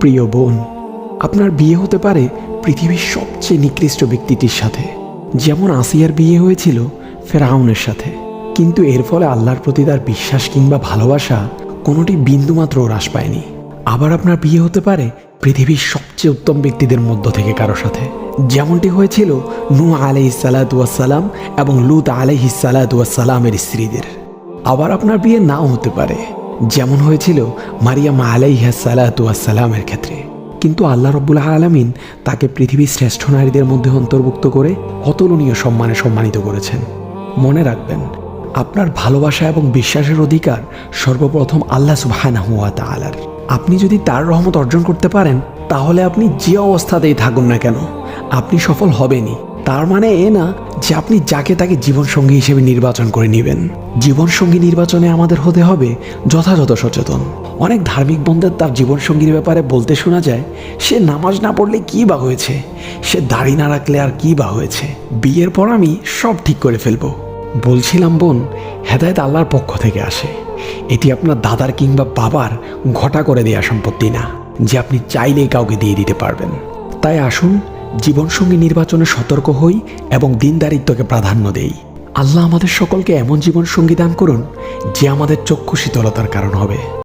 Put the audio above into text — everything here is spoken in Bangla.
প্রিয় বোন, আপনার বিয়ে হতে পারে পৃথিবীর সবচেয়ে নিকৃষ্ট ব্যক্তিটির সাথে, যেমন আসিয়ার বিয়ে হয়েছিল ফেরাউনের সাথে। কিন্তু এর ফলে আল্লাহর প্রতি তার বিশ্বাস কিংবা ভালোবাসা কোনোটি বিন্দুমাত্র হ্রাস পায়নি। আবার আপনার বিয়ে হতে পারে পৃথিবীর সবচেয়ে উত্তম ব্যক্তিদের মধ্য থেকে কারো সাথে, যেমনটি হয়েছিল নূহ আলাইহিসসালাম এবং লূত আলাইহিসসালামের স্ত্রীদের। আবার আপনার বিয়ে নাও হতে পারে, যেমন হয়েছিল মারিয়াম আলাইহিসসালামের ক্ষেত্রে। কিন্তু আল্লাহ রাব্বুল আলামিন তাকে পৃথিবীর শ্রেষ্ঠ নারীদের মধ্যে অন্তর্ভুক্ত করে অতুলনীয় সম্মানে সম্মানিত করেছেন। মনে রাখবেন, আপনার ভালোবাসা এবং বিশ্বাসের অধিকার সর্বপ্রথম আল্লাহ সুবহানাহু ওয়া তাআলার। আপনি যদি তার রহমত অর্জন করতে পারেন, তাহলে আপনি যে অবস্থাতেই থাকুন না কেন আপনি সফল হবেনই। তার মানে এ না যে আপনি যাকে তাকে জীবনসঙ্গী হিসেবে নির্বাচন করে নেবেন। জীবনসঙ্গী নির্বাচনে আমাদের হতে হবে যথাযথ সচেতন। অনেক ধার্মিক বন্ধুদের তার জীবনসঙ্গীর ব্যাপারে বলতে শোনা যায়, সে নামাজ না পড়লে কী বা হয়েছে, সে দাড়ি না রাখলে আর কী বা হয়েছে, বিয়ের পর আমি সব ঠিক করে ফেলবো। বলছিলাম বোন, হেদায়েত আল্লাহর পক্ষ থেকে আসে। এটি আপনার দাদার কিংবা বাবার ঘটা করে দেয়া সম্পত্তি না, যে আপনি চাইলেই কাউকে দিয়ে দিতে পারবেন। তাই আসুন জীবনসঙ্গী নির্বাচনে সতর্ক হই এবং দিনদারিত্বকে প্রাধান্য দেই। আল্লাহ আমাদের সকলকে এমন জীবনসঙ্গী দান করুন যে আমাদের চক্ষু শীতলতার কারণ হবে।